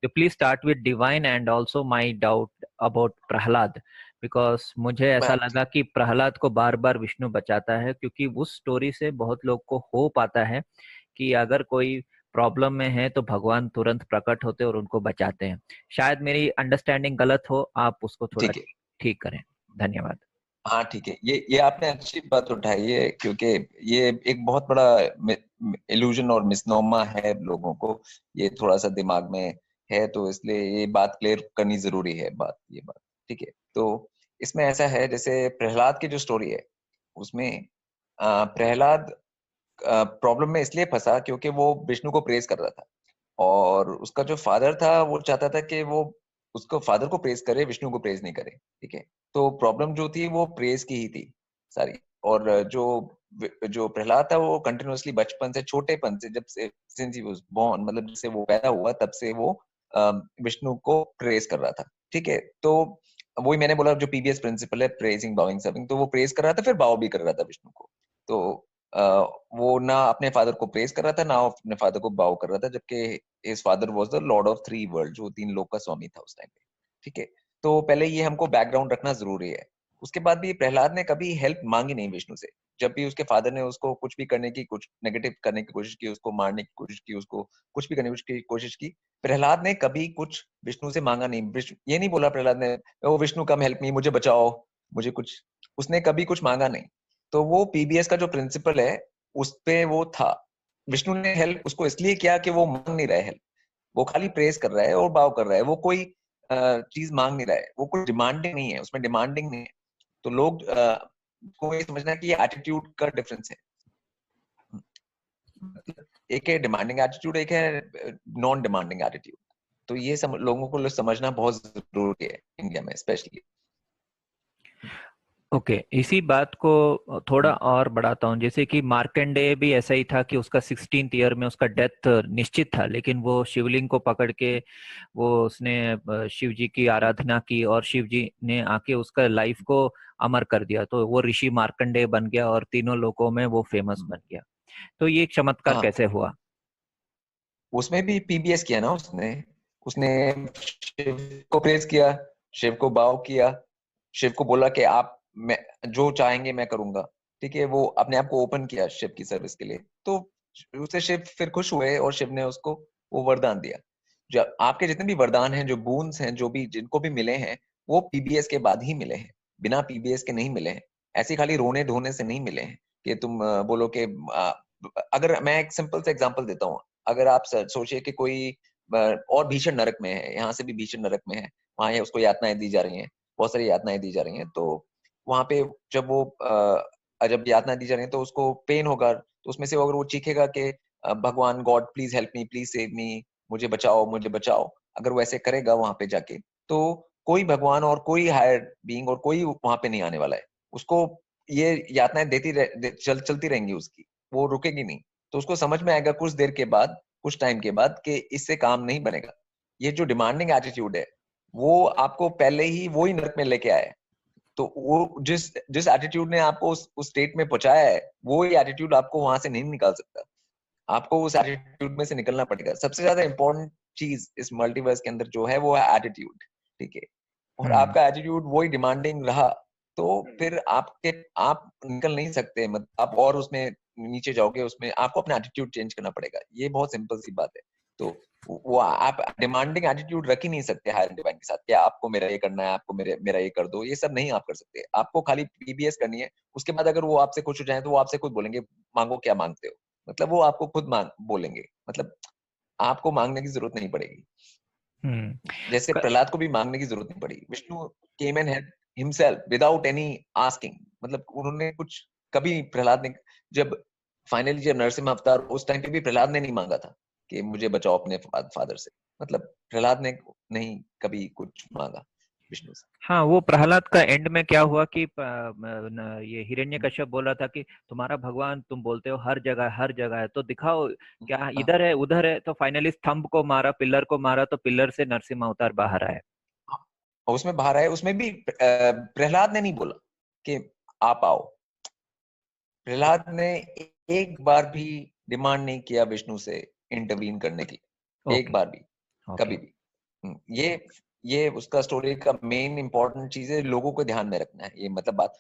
You please start with divine and also my doubt about Prahlad, because मुझे ऐसा लगा कि प्रहलाद को बार बार विष्णु बचाता है, क्योंकि उस स्टोरी से बहुत लोग को होप आता है कि अगर कोई प्रॉब्लम में है तो भगवान तुरंत प्रकट होते और उनको बचाते हैं। शायद मेरी अंडरस्टैंडिंग गलत हो, आप उसको थोड़ा ठीक है, ठीक करें। धन्यवाद। हाँ ठीक है, ये आपने अच्छी बात उठाई है, क्योंकि ये एक बहुत बड़ा इल्यूजन और मिसनोमा है लोगों को, ये थोड़ा सा दिमाग में है, तो इसलिए ये बात क्लियर करनी जरूरी है, ये बात ठीक है। तो इसमें ऐसा है, जैसे प्रहलाद की जो स्टोरी है उसमें प्रहलाद प्रॉब्लम में इसलिए फंसा क्योंकि वो विष्णु को प्रेज कर रहा था, और उसका जो फादर था वो चाहता था कि वो उसको फादर को प्रेज करे, विष्णु को प्रेज नहीं करे, ठीक है। तो प्रॉब्लम जो थी वो प्रेज की ही थी सारी। और जो जो प्रहलाद था वो कंटिन्यूअसली बचपन से, छोटेपन से, जब से सिंस ही वाज बोर्न, मतलब जब से वो पैदा हुआ तब से वो विष्णु को प्रेज कर रहा था, ठीक है। तो वही मैंने बोला, जो पीबीएस प्रिंसिपल है, प्रेजिंग बाउइंग सर्विंग, तो वो प्रेज कर रहा था, फिर बाव भी कर रहा था विष्णु को। तो वो ना अपने फादर को प्रेज कर रहा था, ना अपने फादर को बाव कर रहा था, जबकि his father was the Lord of three world, जो तीन लोक का स्वामी था उस टाइम पे, ठीक है। तो पहले ये हमको बैकग्राउंड रखना जरूरी है। उसके बाद भी प्रहलाद ने कभी हेल्प मांगी नहीं विष्णु से। जब भी उसके फादर ने उसको कुछ भी करने की, कुछ नेगेटिव करने की कोशिश की, उसको मारने की कोशिश की, उसको कुछ भी करने की कोशिश की, प्रहलाद ने कभी कुछ विष्णु से मांगा नहीं। विष्णु ये नहीं बोला प्रहलाद ने, ओ विष्णु कम हेल्प मी, मुझे बचाओ, मुझे कुछ, उसने कभी कुछ मांगा नहीं। तो वो पीबीएस का जो प्रिंसिपल है उस पे वो था। विष्णु ने हेल्प उसको इसलिए किया कि वो मांग नहीं रहा है हेल्प, वो खाली प्रेज कर रहा है और बाव कर रहा है, वो कोई चीज मांग नहीं रहा है, वो कोई डिमांडिंग नहीं है, उसमें डिमांडिंग नहीं है। तो लोग को ये समझना कि ये एटीट्यूड का डिफरेंस है। एक है डिमांडिंग एटीट्यूड, एक है नॉन डिमांडिंग एटीट्यूड। तो ये लोगों को समझना बहुत जरूरी है इंडिया में स्पेशली। ओके इसी बात को थोड़ा और बढ़ाता हूँ। जैसे कि मार्कंडेय भी ऐसा ही था कि उसका 16th ईयर में उसका डेथ निश्चित था, लेकिन वो शिवलिंग को पकड़ के वो उसने शिव जी की आराधना की और शिव जी ने आके उसका लाइफ को अमर कर दिया, तो वो ऋषि मार्कंडेय बन गया और तीनों लोकों में वो फेमस बन गया। तो ये एक चमत्कार हाँ, कैसे हुआ? उसमें भी पीबीएस किया ना उसने उसने शिव को प्रेज किया, शिव को बाव किया, शिव को बोला कि आप, मैं जो चाहेंगे मैं करूंगा, ठीक है। वो अपने आप को ओपन किया शिव की सर्विस के लिए, तो उससे शिव फिर खुश हुए और शिव ने उसको वो वरदान दिया। जो आपके जितने भी वरदान हैं, जो बून्स हैं, जो भी जिनको भी मिले हैं, वो पीबीएस के बाद ही मिले हैं, बिना पीबीएस के नहीं मिले हैं। ऐसे खाली रोने धोने से नहीं मिले हैं कि तुम बोलो कि अगर मैं एक सिंपल सा एग्जांपल देता हूँ। अगर आप सोचिए कि कोई और भीषण नरक में है, यहाँ से भी भीषण नरक में है, वहां ये उसको यातनाएं दी जा रही हैं, बहुत सारी यातनाएं दी जा रही हैं। तो वहां पे जब वो जब यातनाएं दी जा रही हैं तो उसको पेन होगा, तो उसमें से अगर वो चीखेगा कि भगवान God please help me, please save me, मुझे बचाओ, मुझे बचाओ, अगर वो ऐसे करेगा वहां पे जाके, तो कोई भगवान और कोई हायर बीइंग और कोई वहां पे नहीं आने वाला है। उसको ये यातनाएं चलती रहेंगी उसकी, वो रुकेगी नहीं। तो उसको समझ में आएगा कुछ देर के बाद, कुछ टाइम के बाद, कि इससे काम नहीं बनेगा। ये जो डिमांडिंग एटीट्यूड है वो आपको पहले ही वो ही नरक में लेके आया है। तो वो जिस जिस एटीट्यूड ने आपको उस स्टेट में पहुंचाया है, वो ही एटीट्यूड आपको वहां से नहीं निकाल सकता। आपको उस एटीट्यूड में से निकलना पड़ेगा। सबसे ज्यादा इंपॉर्टेंट चीज इस मल्टीवर्स के अंदर जो है वो है एटीट्यूड, ठीक है। और आपका एटीट्यूड वही डिमांडिंग रहा, तो फिर आप निकल नहीं सकते, मतलब आप और उसमें नीचे जाओगे, उसमें आपको अपना एटीट्यूड चेंज करना पड़ेगा। ये बहुत सिंपल सी बात है। तो वो आप डिमांडिंग एटीट्यूड रख ही नहीं सकते हायर डिवाइन के साथ, कि आपको मेरा ये करना है, आपको मेरा ये कर दो, ये सब नहीं आप कर सकते। आपको खाली पीबीएस करनी है। उसके बाद अगर वो आपसे खुश हो जाए तो वो आपसे खुद बोलेंगे मांगो क्या मांगते हो, मतलब वो आपको खुद मांग बोलेंगे, मतलब आपको मांगने की जरूरत नहीं पड़ेगी। हम्म। जैसे प्रहलाद को भी मांगने की जरूरत नहीं पड़ी, Vishnu came and help himself without any asking. मतलब उन्होंने कुछ कभी प्रहलाद ने, जब फाइनली जब नरसिम्हा अवतार, उस टाइम पे भी प्रहलाद ने नहीं मांगा था कि मुझे बचाओ अपने फादर से। मतलब प्रहलाद ने नहीं कभी कुछ मांगा विष्णु से। हाँ, वो प्रहलाद का एंड में क्या हुआ कि ये हिरण्यकश्यप बोल रहा था कि तुम्हारा भगवान, तुम बोलते हो हर जगह है, तो दिखाओ क्या हाँ, इधर है उधर है। तो फाइनली स्तंभ को मारा, पिलर को मारा, तो पिलर से नरसिम्हा अवतार बाहर आए। हाँ। और उसमें बाहर आए, उसमें भी प्रहलाद ने नहीं बोला कि आप आओ। प्रहलाद ने एक बार भी डिमांड नहीं किया विष्णु से इंटरवीन करने की, एक ओके। बार भी, ओके। कभी भी। ये उसका स्टोरी का मेन इंपॉर्टेंट चीज है, लोगों को ध्यान में रखना है, ये मतलब बात